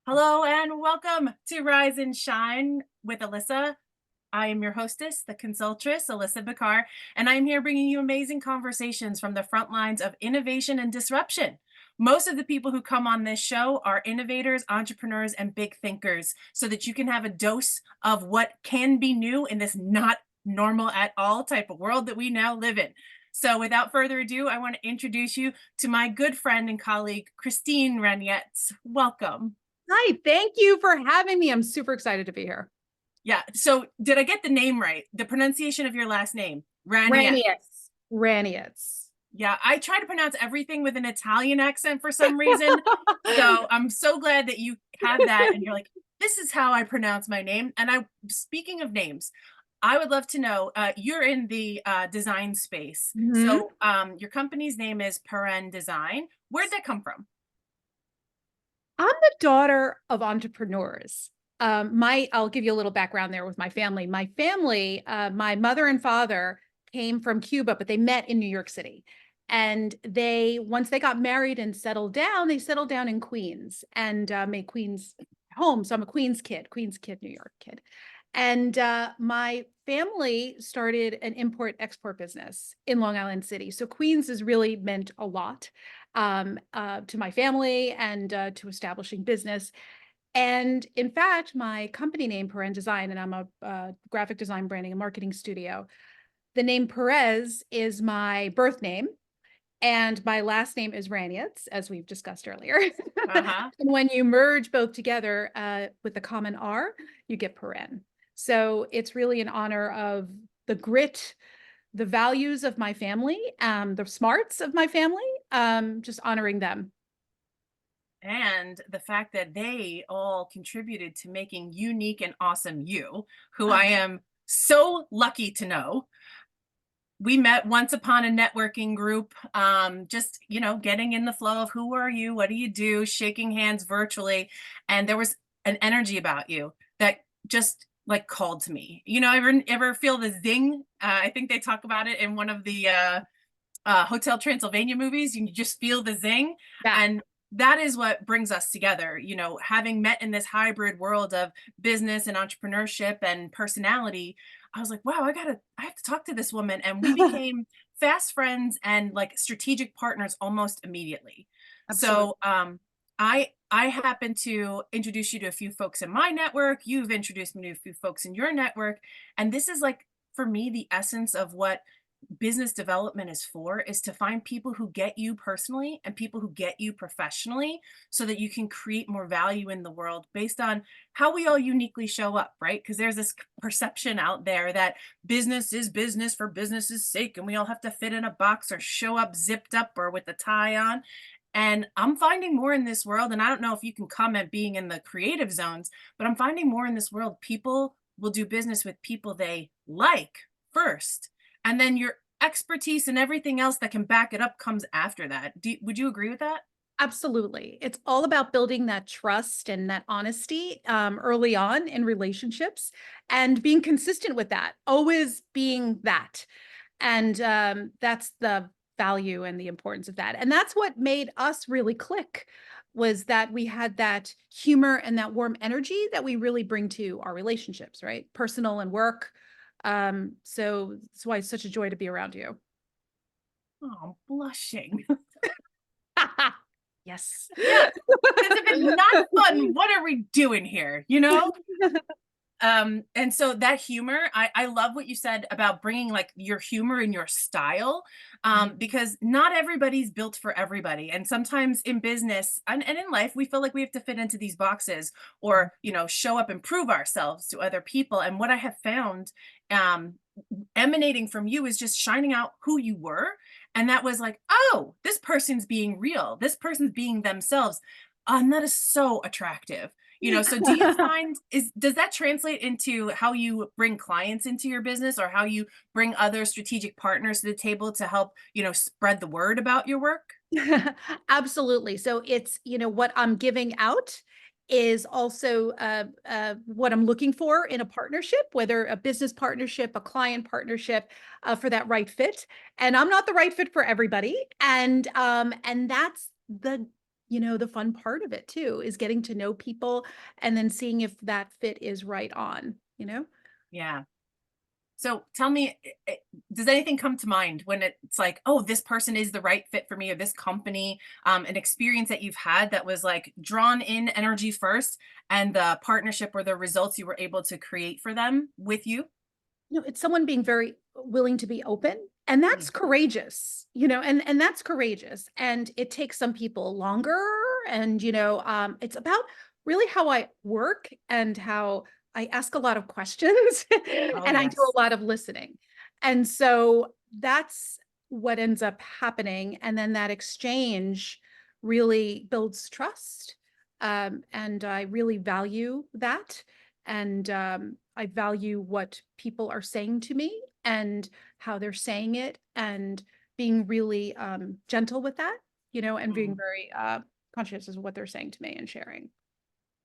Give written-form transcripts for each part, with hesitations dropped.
Hello and welcome to Rise and Shine with Alissa. I am your hostess, the consultress, Alissa Bakar, and I'm here bringing you amazing conversations from the front lines of innovation and disruption. Most of the people who come on this show are innovators, entrepreneurs, and big thinkers, so that you can have a dose of what can be new in this not normal at all type of world that we now live in. So without further ado, I want to introduce you to my good friend and colleague, Christine Raniets. Welcome. Hi, thank you for having me. I'm super excited to be here. Yeah. So did I get the name right? The pronunciation of your last name, Raniet. Raniets. Raniets. Yeah, I try to pronounce everything with an Italian accent for some reason. So I'm so glad that you have that and you're like, this is how I pronounce my name. And speaking of names, I would love to know, you're in the design space. Mhm. So your company's name is Paren Design. Where'd that come from? I'm the daughter of entrepreneurs. I'll give you a little background there with my family. My family, my mother and father came from Cuba, but they met in New York City. And once they got married and settled down, they settled down in Queens and made Queens home. So I'm a Queens kid, New York kid. And my family started an import-export business in Long Island City. So Queens has really meant a lot to my family and to establishing business. And in fact, my company name, Paren Design, and I'm a graphic design branding and marketing studio. The name Perez is my birth name, and my last name is Raniets, as we've discussed earlier. Uh-huh. And when you merge both together with the common R, you get Paren. So it's really an honor of the grit, the values of my family, the smarts of my family, just honoring them. And the fact that they all contributed to making unique and awesome you, who I Oh, am so lucky to know. We met once upon a networking group, just, getting in the flow of who are you, what do you do, shaking hands virtually. And there was an energy about you that just like called to me. Ever feel the zing? I think they talk about it in one of the Hotel Transylvania movies. You just feel the zing. yeah. And that is what brings us together. Having met in this hybrid world of business and entrepreneurship and personality, I was like, wow, I have to talk to this woman. And we became fast friends and like strategic partners almost immediately. Absolutely. So I happen to introduce you to a few folks in my network. You've introduced me to a few folks in your network. And this is like, for me, the essence of what business development is to find people who get you personally and people who get you professionally so that you can create more value in the world based on how we all uniquely show up, right? Because there's this perception out there that business is business for business's sake and we all have to fit in a box or show up zipped up or with a tie on. And I'm finding more in this world, and I don't know if you can comment being in the creative zones, but I'm finding more in this world. People will do business with people they like first, and then your expertise and everything else that can back it up comes after that. Would you agree with that? Absolutely. It's all about building that trust and that honesty early on in relationships and being consistent with that, always being that. And that's the value and the importance of that. And that's what made us really click was that we had that humor and that warm energy that we really bring to our relationships, right? Personal and work. So that's why it's such a joy to be around you. Oh, I'm blushing. Yes. Yeah, because if it's not fun, what are we doing here? And so that humor, I love what you said about bringing like your humor and your style, because not everybody's built for everybody. And sometimes in business and in life, we feel like we have to fit into these boxes or, show up and prove ourselves to other people. And what I have found, um, emanating from you is just shining out who you were. And that was like, oh, this person's being real. This person's being themselves. And that is so attractive. So do you find does that translate into how you bring clients into your business or how you bring other strategic partners to the table to help, spread the word about your work? Absolutely. So it's, what I'm giving out is also what I'm looking for in a partnership, whether a business partnership, a client partnership, for that right fit. And I'm not the right fit for everybody. And that's the the fun part of it too, is getting to know people and then seeing if that fit is right on. Yeah. So tell me, does anything come to mind when it's like, oh, this person is the right fit for me, or this company, an experience that you've had that was like drawn in energy first, and the partnership or the results you were able to create for them with you? It's someone being very willing to be open, and that's Mm. courageous, and that's courageous. And it takes some people longer. And, it's about really how I work and how I ask a lot of questions Oh, and I do yes. a lot of listening. And so that's what ends up happening. And then that exchange really builds trust. And I really value that. And I value what people are saying to me and how they're saying it, and being really gentle with that, and being Mm. very conscious of what they're saying to me and sharing.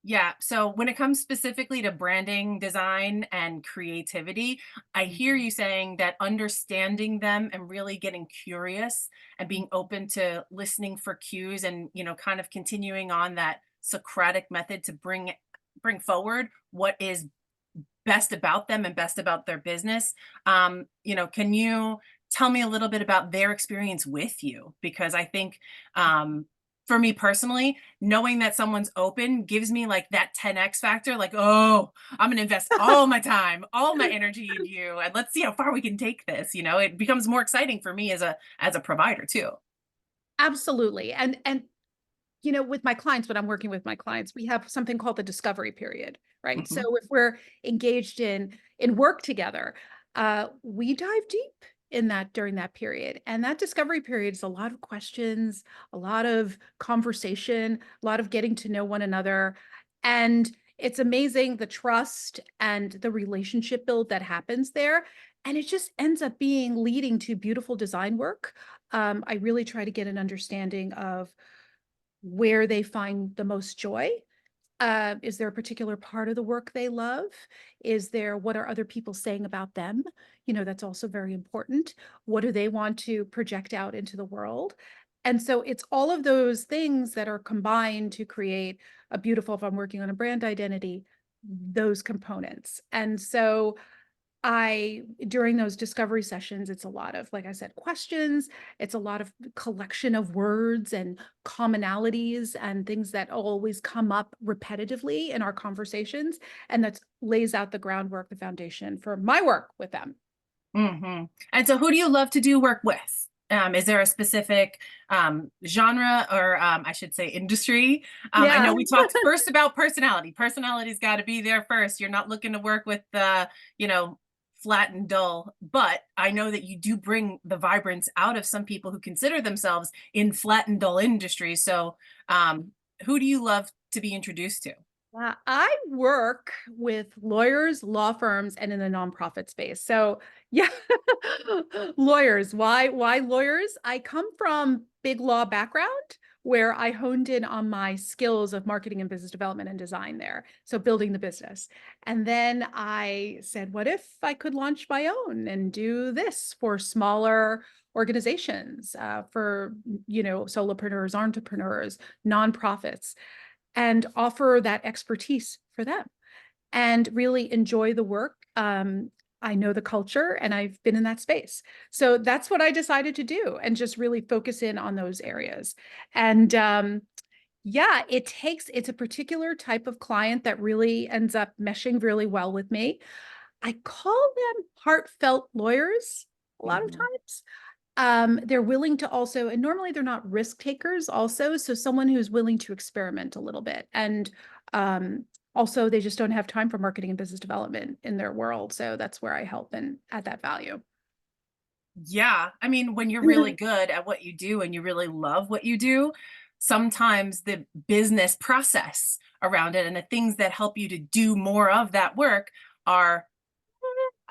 Yeah. So when it comes specifically to branding, design, and creativity, I hear Mhm. you saying that understanding them and really getting curious and being open to listening for cues, and, kind of continuing on that Socratic method to bring forward what is best about them and best about their business. Can you tell me a little bit about their experience with you? Because I think, for me personally, knowing that someone's open gives me like that 10x factor, like, oh, I'm gonna invest all my time, all my energy in you, and let's see how far we can take this. It becomes more exciting for me as a provider too. Absolutely. And with my clients, when I'm working with my clients, we have something called the discovery period, right? Hmm. So if we're engaged in work together, we dive deep in that during that period. And that discovery period is a lot of questions, a lot of conversation, a lot of getting to know one another. And it's amazing the trust and the relationship build that happens there. And it just ends up being leading to beautiful design work. I really try to get an understanding of where they find the most joy. Is there a particular part of the work they love? What are other people saying about them? That's also very important. What do they want to project out into the world? And so it's all of those things that are combined to create a beautiful, if I'm working on a brand identity, those components. And so during those discovery sessions, it's a lot of, like I said, questions. It's a lot of collection of words and commonalities and things that always come up repetitively in our conversations. And that lays out the groundwork, the foundation for my work with them. Hmm. And so, who do you love to do work with? Is there a specific genre, or I should say industry? I Yeah. know we talked first about personality. Personality's got to be there first. You're not looking to work with you know, flat and dull. But I know that you do bring the vibrance out of some people who consider themselves in flat and dull industries. So, who do you love to be introduced to? I work with lawyers, law firms, and in the nonprofit space. So, yeah, lawyers. Why lawyers? I come from big law background where I honed in on my skills of marketing and business development and design there. So building the business. And then I said, what if I could launch my own and do this for smaller organizations, for solopreneurs, entrepreneurs, nonprofits, and offer that expertise for them and really enjoy the work. I know the culture and I've been in that space. So that's what I decided to do and just really focus in on those areas. And yeah, it's a particular type of client that really ends up meshing really well with me. I call them heartfelt lawyers a lot of Hmm. times. They're willing to also, and normally they're not risk takers also. So someone who's willing to experiment a little bit. And also they just don't have time for marketing and business development in their world. So that's where I help and add that value. Yeah. I mean, when you're really good at what you do and you really love what you do, sometimes the business process around it and the things that help you to do more of that work are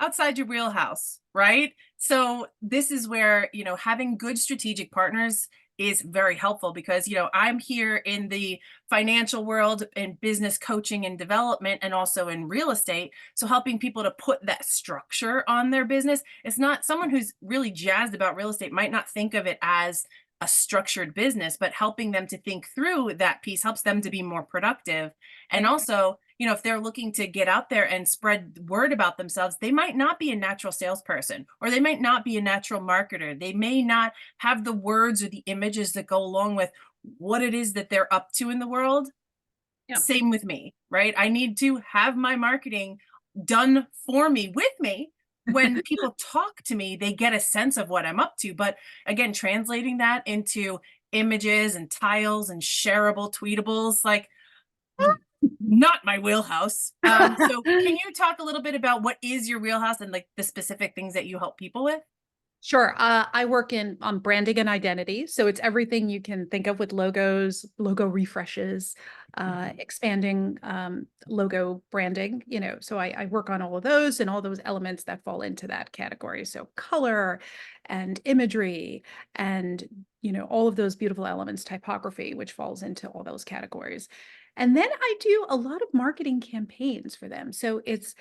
outside your wheelhouse, right? So this is where, having good strategic partners is very helpful, because, I'm here in the financial world, in business coaching and development, and also in real estate. So helping people to put that structure on their business. It's not someone who's really jazzed about real estate might not think of it as a structured business, but helping them to think through that piece helps them to be more productive. And also, if they're looking to get out there and spread word about themselves, they might not be a natural salesperson, or they might not be a natural marketer. They may not have the words or the images that go along with what it is that they're up to in the world. Yeah. Same with me, right? I need to have my marketing done for me, with me. When people talk to me, they get a sense of what I'm up to. But again, translating that into images and tiles and shareable tweetables, like, not my wheelhouse. So can you talk a little bit about what is your wheelhouse and like the specific things that you help people with? Sure. I work in on branding and identity. So it's everything you can think of with logos, logo refreshes, expanding logo branding, so I work on all of those and all those elements that fall into that category. So color and imagery and, all of those beautiful elements, typography, which falls into all those categories. And then I do a lot of marketing campaigns for them. So it's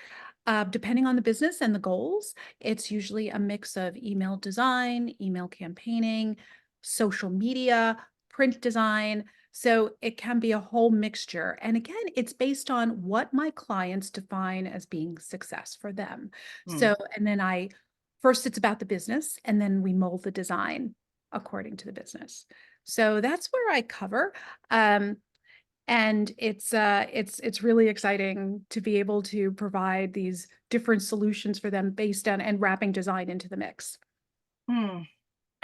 depending on the business and the goals, it's usually a mix of email design, email campaigning, social media, print design. So it can be a whole mixture. And again, it's based on what my clients define as being success for them. Hmm. So, and then first it's about the business, and then we mold the design according to the business. So that's where I cover. And it's really exciting to be able to provide these different solutions for them based on and wrapping design into the mix. Hmm.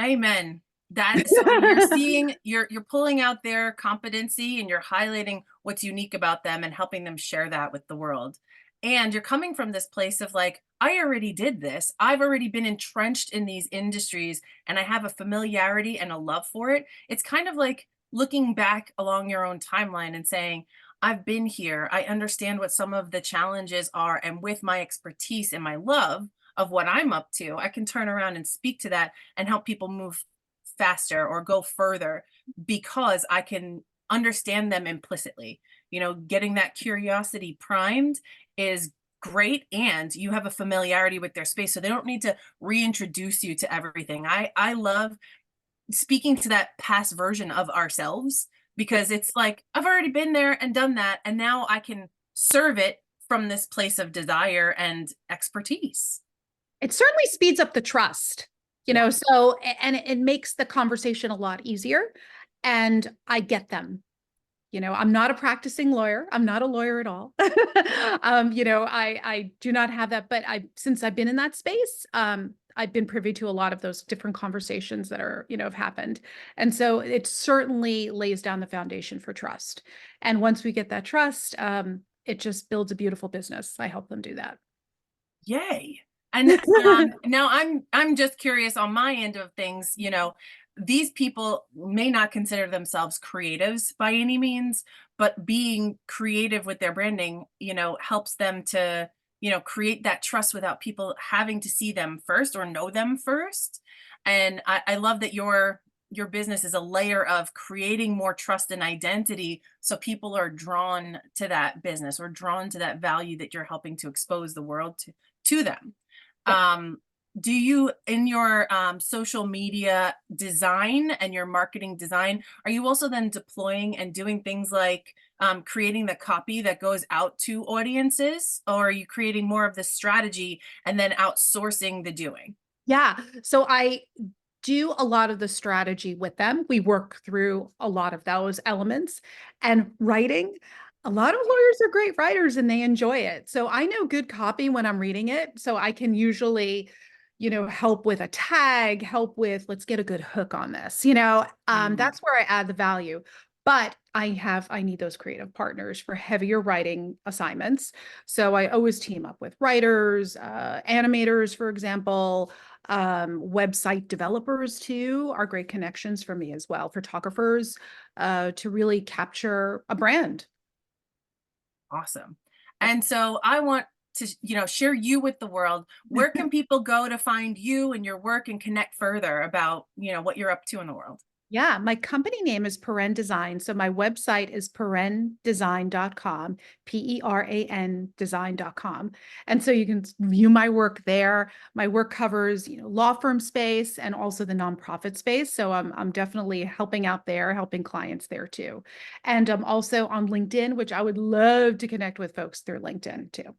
Amen. That so you're seeing you're pulling out their competency and you're highlighting what's unique about them and helping them share that with the world. And you're coming from this place of like, I already did this. I've already been entrenched in these industries and I have a familiarity and a love for it. It's kind of like looking back along your own timeline and saying, I've been here. I understand what some of the challenges are. And with my expertise and my love of what I'm up to, I can turn around and speak to that and help people move faster or go further because I can understand them implicitly. Getting that curiosity primed is great, and you have a familiarity with their space so they don't need to reintroduce you to everything. I love speaking to that past version of ourselves because it's like I've already been there and done that, and now I can serve it from this place of desire and expertise. It certainly speeds up the trust, Yeah. and it makes the conversation a lot easier. And I get them. I'm not a practicing lawyer. I'm not a lawyer at all. I do not have that, but since I've been in that space, I've been privy to a lot of those different conversations that have happened. And so it certainly lays down the foundation for trust. And once we get that trust, it just builds a beautiful business. I help them do that. Yay. And now I'm just curious on my end of things, these people may not consider themselves creatives by any means, but being creative with their branding, helps them to, create that trust without people having to see them first or know them first. And I love that your business is a layer of creating more trust and identity so people are drawn to that business or drawn to that value that you're helping to expose the world to them. Yep. Do you, in your social media design and your marketing design, are you also then deploying and doing things like creating the copy that goes out to audiences, or are you creating more of the strategy and then outsourcing the doing? Yeah. So I do a lot of the strategy with them. We work through a lot of those elements, and writing. A lot of lawyers are great writers and they enjoy it. So I know good copy when I'm reading it. So I can usually, help with a tag, help with, let's get a good hook on this, Mm. that's where I add the value. But I need those creative partners for heavier writing assignments. So I always team up with writers, animators, for example, website developers too are great connections for me as well, photographers, to really capture a brand. Awesome. And so I want to, share you with the world. Where can people go to find you and your work and connect further about, what you're up to in the world? Yeah, my company name is Paren Design. So my website is parendesign.com, P-E-R-A-N design.com. And so you can view my work there. My work covers, law firm space and also the nonprofit space. So I'm definitely helping out there, helping clients there too. And I'm also on LinkedIn, which I would love to connect with folks through LinkedIn too.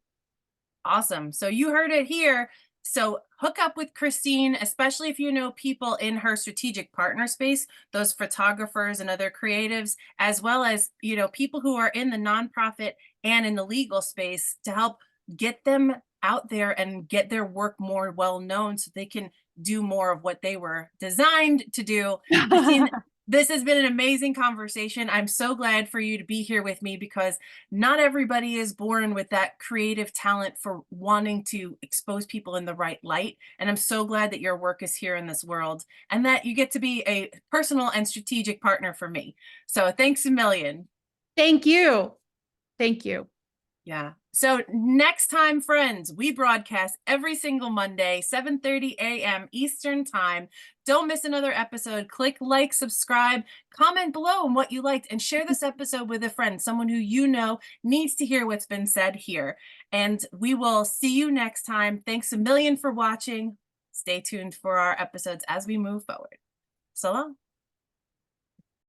Awesome. So you heard it here. So hook up with Christine, especially if you know people in her strategic partner space, those photographers and other creatives, as well as, people who are in the nonprofit and in the legal space to help get them out there and get their work more well known so they can do more of what they were designed to do. Christine, this has been an amazing conversation. I'm so glad for you to be here with me because not everybody is born with that creative talent for wanting to expose people in the right light. And I'm so glad that your work is here in this world and that you get to be a personal and strategic partner for me. So thanks a million. Thank you. Thank you. Yeah. So next time, friends, we broadcast every single Monday, 7:30 a.m. Eastern Time. Don't miss another episode. Click like, subscribe, comment below on what you liked, and share this episode with a friend, someone who you know needs to hear what's been said here. And we will see you next time. Thanks a million for watching. Stay tuned for our episodes as we move forward. So long.